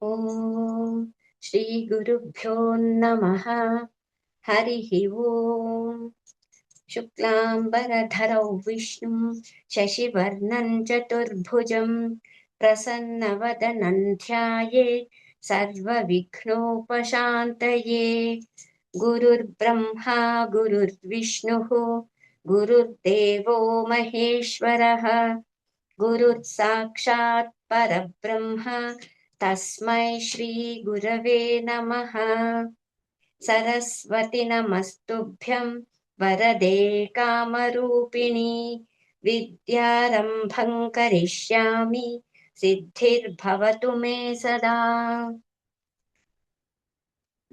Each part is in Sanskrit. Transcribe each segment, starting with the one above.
ॐ श्रीगुरुभ्यो नमः। हरिः ॐ। शुक्लाम्बरधरौ विष्णुं शशिवर्णं चतुर्भुजं प्रसन्नवदनं ध्यायेत् सर्वविघ्नोपशान्तये। गुरुर्ब्रह्मा गुरुर्विष्णुः गुरुर्देवो महेश्वरः गुरुः साक्षात् परब्रह्म तस्मै श्रीगुरवे नमः। सरस्वति नमस्तुभ्यं वरदे कामरूपिणि विद्यारम्भं करिष्यामि सिद्धिर्भवतु मे सदा।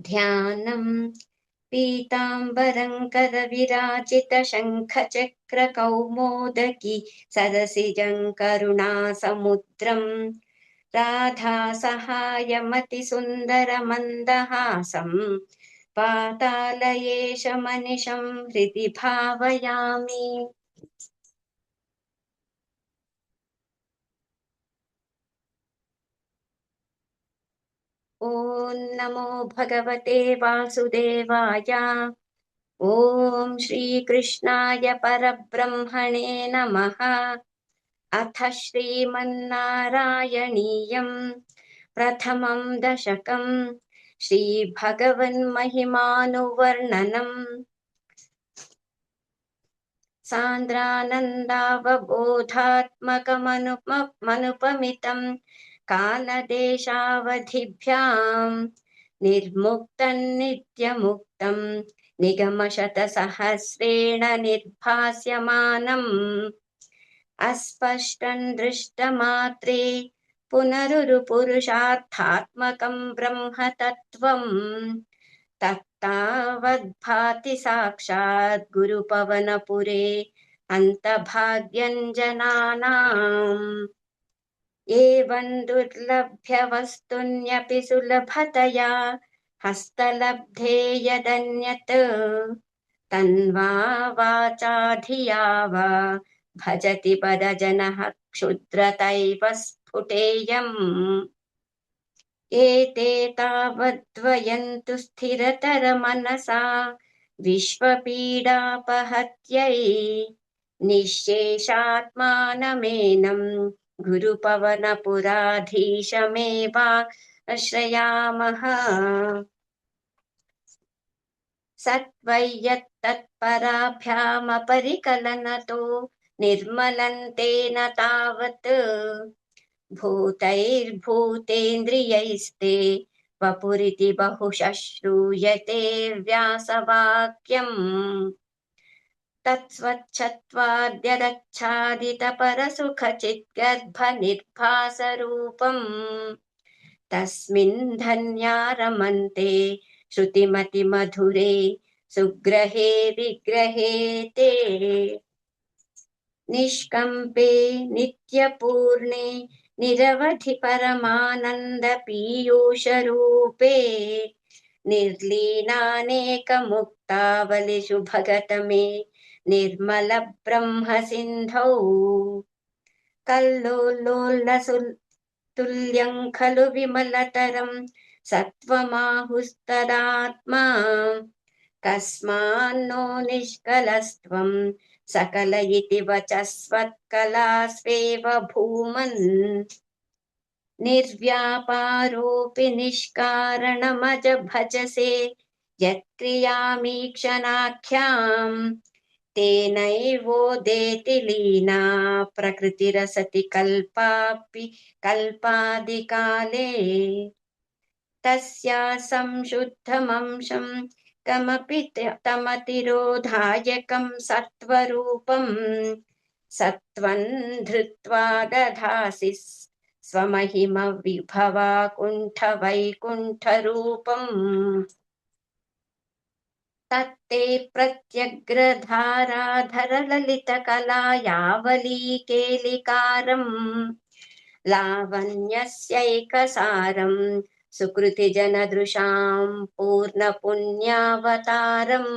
ध्यानं पीताम्बरं करविराजितशङ्खचक्रकौमोदकी सरसिजं करुणासमुद्रं राधासहायमतिसुन्दरमन्दहासं पातालयेशमनिशं हृदि भावयामि। ॐ नमो भगवते वासुदेवाय। ॐ श्रीकृष्णाय परब्रह्मणे नमः। अथ श्रीमन्नारायणीयं प्रथमं दशकं श्रीभगवन्महिमानुवर्णनम् सान्द्रानन्दावबोधात्मकमनुपमितं कालदेशावधिभ्यां निर्मुक्तं नित्यमुक्तं निगमशतसहस्रेण निर्भास्यमानम् अस्पष्टं दृष्टमात्रे पुनरुरुपुरुषार्थात्मकं ब्रह्म तत्त्वम् तत्तावद्भाति साक्षात् गुरुपवनपुरे अन्तभाग्यञ्जनानाम् एवं दुर्लभ्य वस्तुन्यपि सुलभतया हस्तलब्धे यदन्यत् तन्वा वाचा धिया वा भजति पदजनः क्षुद्रतैव स्फुटेयम् एते तावद्वयन्तु स्थिरतरमनसा विश्वपीडापहत्यै निःशेषात्मानमेनं गुरुपवनपुराधीशमेवाश्रयामः। सत्त्वय्यत्तत्पराभ्यामपरिकलनतो निर्मलं तेन तावत् भूतैर्भूतेन्द्रियैस्ते वपुरिति बहुशः श्रूयते व्यासवाक्यम् तत्स्वच्छत्वाद्यदच्छादितपरसुखचिद्गर्भनिर्भासरूपम् तस्मिन् धन्या रमन्ते श्रुतिमतिमधुरे सुग्रहे विग्रहे ते निष्कम्पे नित्यपूर्णे निरवधि परमानन्दपीयूषरूपे निर्लीनानेकमुक्तावलिषु भगतमे निर्मल ब्रह्म सिन्धौ कल्लोलोलसुतुल्यं खलु विमलतरं सत्त्वमाहुस्तदात्मा कस्मान्नो निष्कलस्त्वं सकल इति वचस्वत्कलास्वेव भूमन् निर्व्यापारोऽपि निष्कारणमज भजसे यत्क्रियामीक्षणाख्यां तेनैवोदेति लीना प्रकृतिरसति कल्पापि कल्पादिकाले तस्या संशुद्धमंशं कमपि तमतिरोधायकं सत्त्वरूपं सत्त्वं धृत्वा दधासि स्वमहिम विभवा कुण्ठवैकुण्ठरूपम् तत्ते प्रत्यग्रधाराधरललितकलायावलीकेलिकारम् लावण्यस्यैकसारं सुकृतिजनदृशां पूर्णपुण्यावतारम्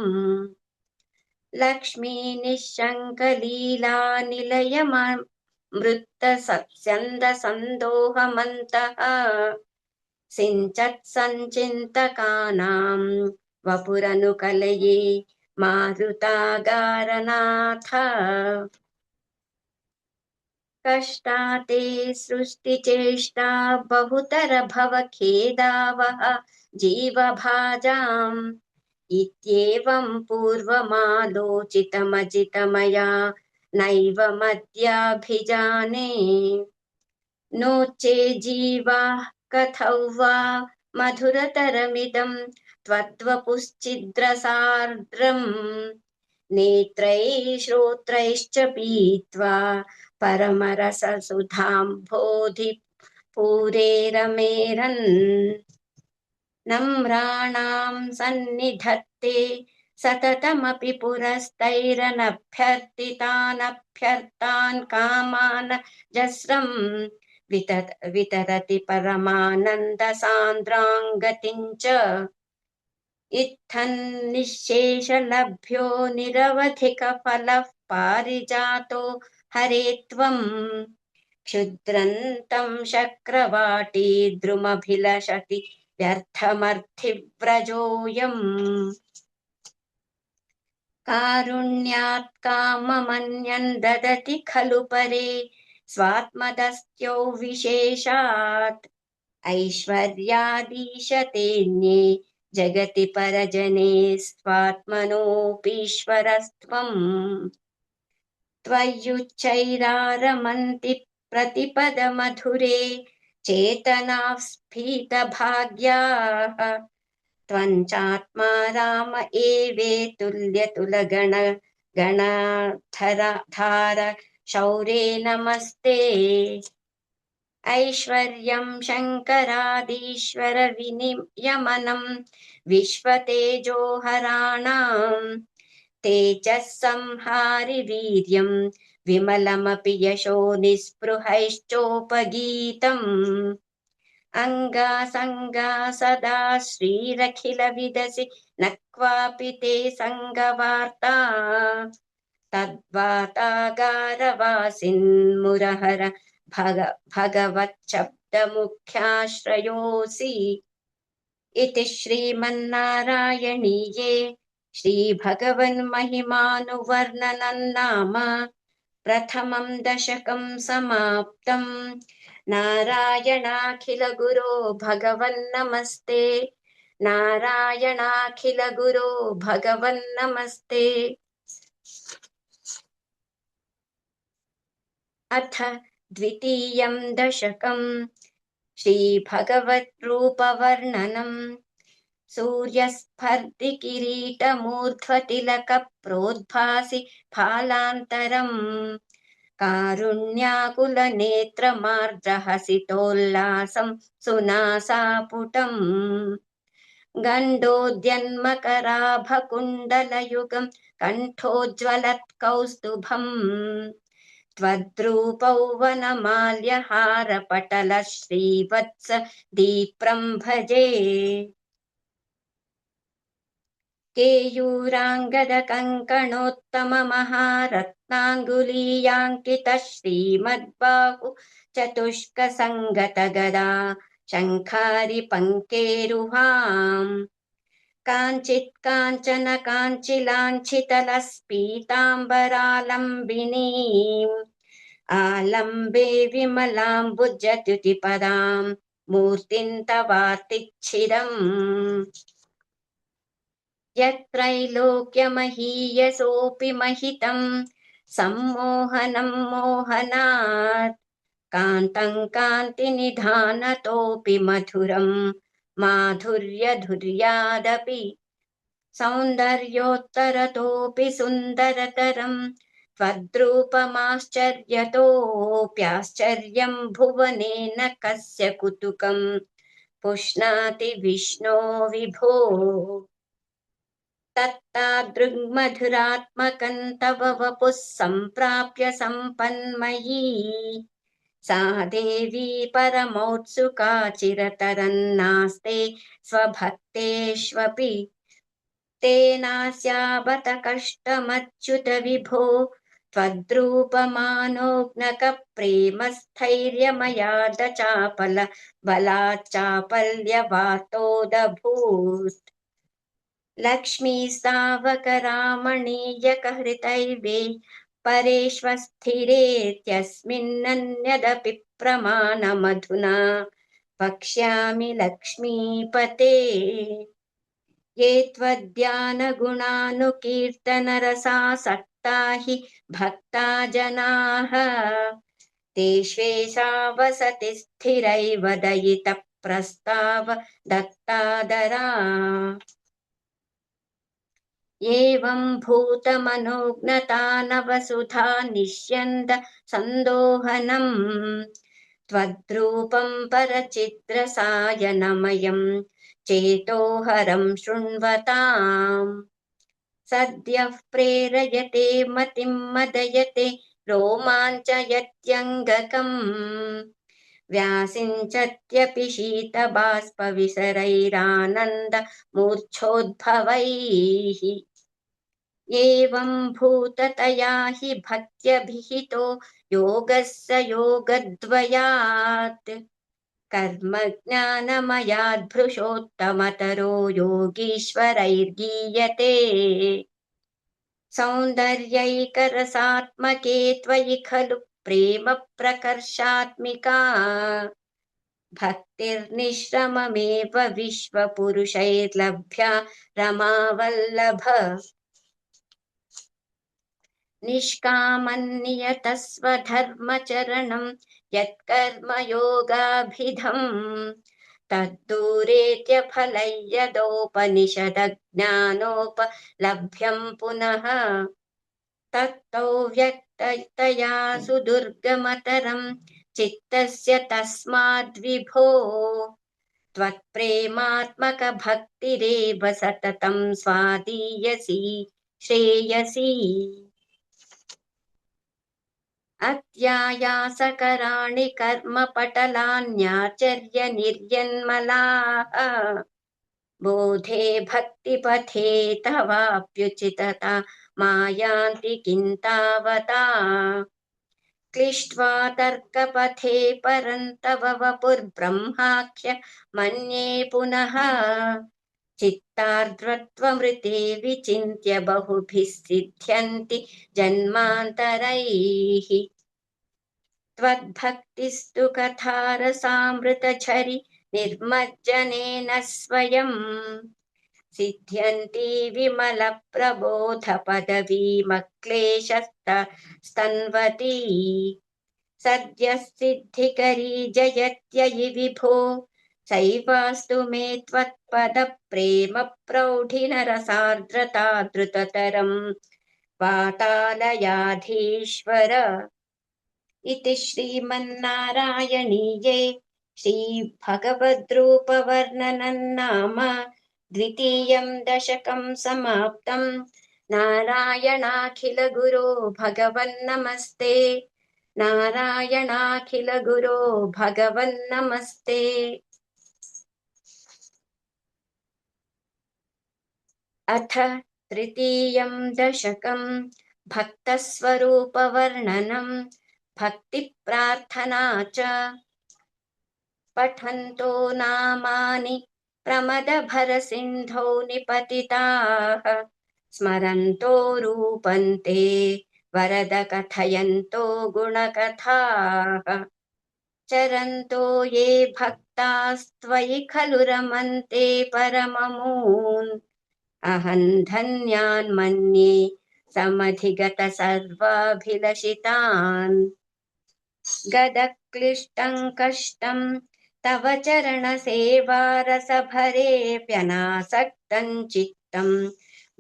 लक्ष्मीनिःशङ्कलीलानिलयममृतसस्यन्दसन्दोहमन्तः सिञ्चत्सञ्चिन्तकानां वपुरनुकलये मारुतागारनाथ कष्टाते सृष्टिचेष्टा बहुतर भवखेदावः जीवभाजाम् इत्येवं पूर्वमालोचितमजितमया नैव मद्याभिजाने नो चेज्जीवाः कथौ वा मधुरतरमिदं त्वद्वपुश्चिद्रसार्द्रम् नेत्रैः श्रोत्रैश्च पीत्वा परमरससुधाम्भोधिपूरेरमेरन् नम्राणां सन्निधत्ते सततमपि पुरस्तैरनभ्यर्थितानभ्यर्तान् कामान् जस्रम् वितरति परमानन्दसान्द्रां च इत्थन्निःशेषलभ्यो निरवधिकफलः पारिजातो हरे त्वम् क्षुद्रन्तं शक्रवाटी द्रुमभिलषति व्यर्थमर्थिव्रजोऽयम् कारुण्यात् काममन्यन् ददति खलु परे स्वात्मदस्त्यो विशेषात् ऐश्वर्यादीशतेऽन्ये जगति परजने स्वात्मनोऽपीश्वरस्त्वम् त्वय्युच्चैरारमन्ति प्रतिपदमधुरे चेतनाः स्फीतभाग्याः त्वञ्चात्मा राम एवेतुल्यतुलगण गणाधार शौरे नमस्ते ऐश्वर्यं शङ्करादीश्वर विनियमनं विश्वतेजोहराणां तेजः संहारि वीर्यं विमलमपि यशो निःस्पृहैश्चोपगीतम् अङ्गासङ्गा सदा श्रीरखिलविदसि न क्वापि ते सङ्गवार्ता तद्वातागारवासिन्मुरहर भगवच्छब्दमुख्याश्रयोऽसि इति श्रीमन्नारायणीये श्रीभगवन्महिमानुवर्णनं नाम प्रथमं दशकं समाप्तम् नारायणाखिलगुरो भगवन्नमस्ते नारायणाखिलगुरो भगवन्नमस्ते अथ द्वितीयं दशकं श्रीभगवद्रूपवर्णनम् सूर्यस्फर्दिकिरीटमूर्ध्वतिलकप्रोद्भासि फालान्तरम् कारुण्याकुलनेत्रमार्द्रहसितोल्लासं सुनासापुटम् गण्डोद्यन्मकराभकुण्डलयुगं कण्ठोज्ज्वलत्कौस्तुभम् त्वद्रूपौ वनमाल्यहारपटलः श्रीवत्स दीप्रं भजे केयूराङ्गदकङ्कणोत्तममहारत्नाङ्गुलीयाङ्कितः श्रीमद्बाहु चतुष्कसङ्गतगदा शङ्खारि पङ्केरुहाम् काञ्चित् काञ्चन काञ्चिलाञ्छितलस्फीताम्बरालम्बिनीम् आलम्बे विमलाम्बुजद्युतिपदां मूर्तिं तवार्तिच्छिदम् यत्रैलोक्यमहीयसोऽपि महितं सम्मोहनं मोहनात् कान्तं कान्तिनिधानतोऽपि मधुरं माधुर्यधुर्यादपि सौन्दर्योत्तरतोऽपि सुन्दरतरं त्वद्रूपमाश्चर्यतोऽप्याश्चर्यं भुवनेन कस्य कुतुकं पुष्णाति विष्णो विभो तत्तादृग्मधुरात्मकं तव वपुः सम्प्राप्य सम्पन्मयी सा देवी परमोत्सुका चिरतरन्नास्ते स्वभक्तेष्वपि तेनास्याबत कष्टमच्युत विभो त्वद्रूपमानोज्ञकप्रेमस्थैर्यमयाद चापल बलाच्चापल्यवातोदभूत् लक्ष्मीस्तावकरामणीयकहृतैर्वे परेष्वस्थिरेत्यस्मिन्नन्यदपि प्रमाणमधुना वक्ष्यामि लक्ष्मीपते ये त्वद्यानगुणानुकीर्तनरसासक्ता हि भक्ता जनाः तेष्वेषा वसति स्थिरैव दयितप्रस्ताव दत्तादरा एवं भूतमनोज्ञता नवसुधा निष्यन्द सन्दोहनम् त्वद्रूपं परचिद्रसायनमयं चेतोहरं शृण्वताम् सद्यः प्रेरयते मतिं मदयते रोमाञ्चयत्यङ्गकम् व्यासिञ्चत्यपि शीतबाष्पविसरैरानन्द मूर्च्छोद्भवैः एवं भूततया हि भक्त्यभिहितो योगस्य योगद्वयात् कर्मज्ञानमयाद्भृशोत्तमतरो योगीश्वरैर्गीयते सौन्दर्यैकरसात्मके त्वयि खलु प्रेम प्रकर्षात्मिका भक्तिर्निश्रममेव विश्वपुरुषैर्लभ्या रमावल्लभ निष्कामन्नियतस्वधर्मचरणं यत्कर्मयोगाभिधम् तद्दूरेत्यफलैर्यदोपनिषदज्ञानोपलभ्यं पुनः तत्तो व्यक्ततया सुदुर्गमतरं चित्तस्य तस्माद्विभो त्वत्प्रेमात्मकभक्तिरेव सततं स्वादीयसी श्रेयसी अत्यायासकराणि कर्मपटलान्याचर्य निर्यन्मलाः बोधे भक्तिपथे तवाप्युचितता मायान्ति किन्तावता क्लिष्ट्वा तर्कपथे परन्तव वपुर्ब्रह्माख्य मन्ये पुनः चित्तार्द्रत्वमृते विचिन्त्य बहुभिः सिद्ध्यन्ति जन्मान्तरैः त्वद्भक्तिस्तु कथारसामृतझरि निर्मज्जनेन स्वयं सिद्ध्यन्ति विमलप्रबोधपदवीमक्लेशस्तन्वती सद्यः सिद्धिकरी जयत्ययि विभो सैवास्तु मे त्वत्पदप्रेम प्रौढिनरसार्द्रता द्रुततरं वातालयाधीश्वर इति श्रीमन्नारायणीये श्रीभगवद्रूपवर्णनं नाम द्वितीयं दशकं समाप्तं नारायणाखिलगुरो भगवन्नमस्ते नारायणाखिलगुरो भगवन्नमस्ते अथ तृतीयं दशकं भक्तस्वरूपवर्णनं भक्तिप्रार्थना च पठन्तो नामानि प्रमदभरसिन्धौ निपतिताः स्मरन्तो रूपन्ते वरद कथयन्तो गुणकथाः चरन्तो ये भक्तास्त्वयि खलु रमन्ते परममून् अहं धन्यान् मन्ये समधिगत सर्वाभिलषितान् गदक्लिष्टं कष्टं तव चरणसेवारसभरेऽप्यनासक्तं चित्तं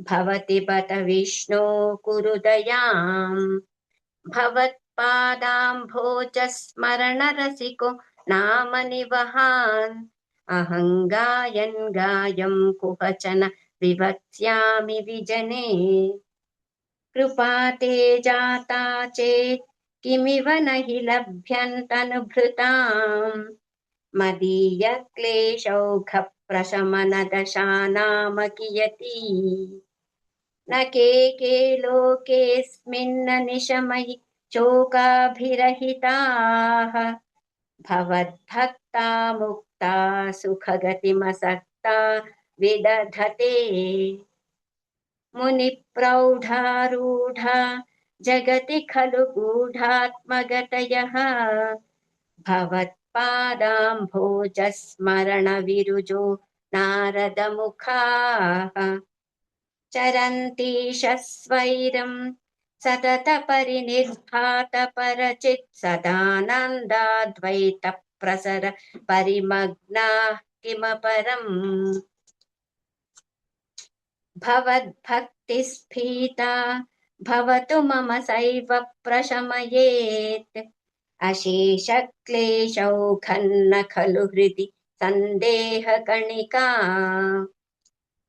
भवति बत विष्णो कुरु दयाम् भवत्पादाम्भोजस्मरणरसिको नाम निवहान् अहं गायं कुहचन विवक्ष्यामि विजने कृपा ते जाता चेत् किमिव न हि लभ्यन्तनुभृताम् मदीयक्लेशौघप्रशमनदशा नाम कियती न के लोकेऽस्मिन्न निशमयि शोकाभिरहिताः भवद्भक्ता मुक्ता सुखगतिमसक्ता विदधते मुनिप्रौढारूढा जगति खलु गूढात्मगतयः भवत्पादाम्भोजस्मरणविरुजो नारदमुखाः चरन्ति शस्वैरं सततपरिनिर्भातपरचित् सदानन्दाद्वैतप्रसर परिमग्नाः किमपरम् भवद्भक्तिस्फीता भवतु मम सैव प्रशमयेत् अशेषक्लेशौखन्न खलु हृदि सन्देहकणिका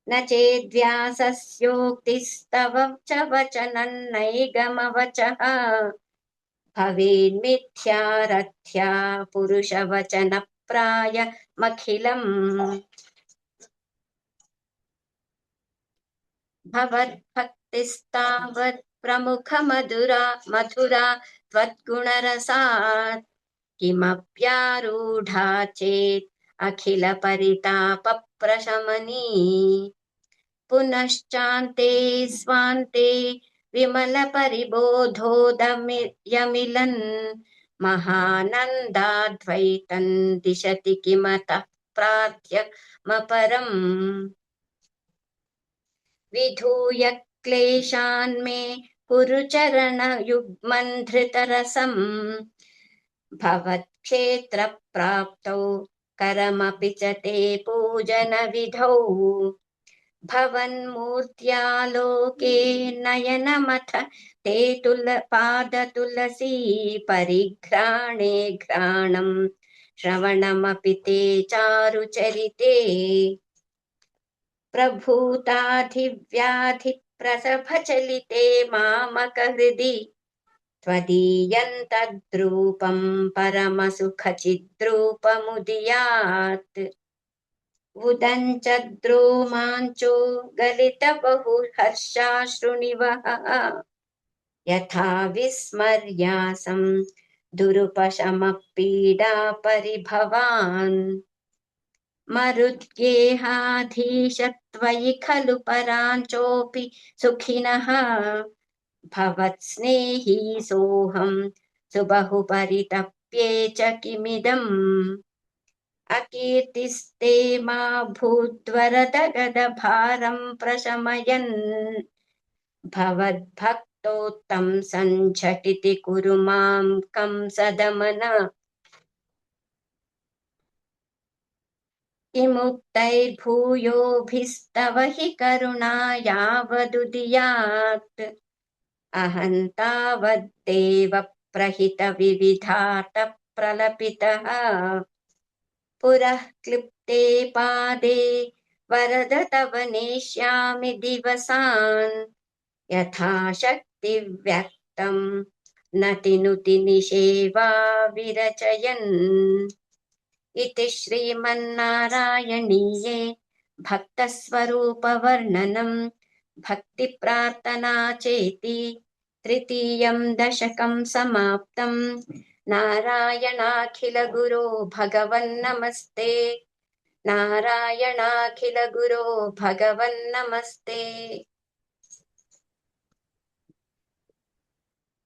न चेद्व्यासस्योक्तिस्तव च वचनन्नैगमवचः भवेन्मिथ्यारथ्या पुरुषवचनप्रायमखिलम् भवद्भक्तिस्तावत् प्रमुखमधुरा मधुरा त्वद्गुणरसात् किमप्यारूढा चेत् अखिलपरितापप्रशमनी पुनश्चान्ते स्वान्ते विमलपरिबोधोदयमिलन् महानन्दाद्वैतं दिशति किमतः प्रार्थ्यमपरम् विधूय क्लेशान्मे कुरु चरणयुग्मन् धृतरसम् भवत्क्षेत्रप्राप्तौ करमपि च ते पूजनविधौ भवन्मूर्त्यालोके नयनमथ ते पादतुलसी परिघ्राणे घ्राणम् श्रवणमपि ते चारुचरिते प्रभूताधिव्याधिप्रसभचलिते मामकहृदि त्वदीयन्तद्रूपं परमसुखचिद्रूपमुदीयात् उदञ्चद्रोमाञ्चो गलितबहुहर्षाश्रुनिवहः यथा विस्मर्यासं दुरुपशमपीडापरिभवान् मरुद्गेहाधीश त्वयि खलु पराञ्चोऽपि सुखिनः भवत्स्नेही सोऽहं सुबहु परितप्ये च किमिदम् अकीर्तिस्ते मा भूद्वरदगदभारं प्रशमयन् भवद्भक्तोत्तं सञ्झटिति कुरु मां कंसदमन किमुक्तैर्भूयोभिस्तव हि करुणा यावदुदीयात् अहं तावद्देव प्रहितविविधार्थ प्रलपितः पुरः क्लिप्ते पादे वरद तव नेष्यामि दिवसान् यथाशक्तिव्यक्तं नतिनुति निषेवा विरचयन् इति श्रीमन्नारायणीये भक्तस्वरूपवर्णनं भक्तिप्रार्थना चेति तृतीयं दशकं समाप्तं नारायणाखिलगुरो भगवन्नमस्ते नारायणाखिलगुरो भगवन्नमस्ते।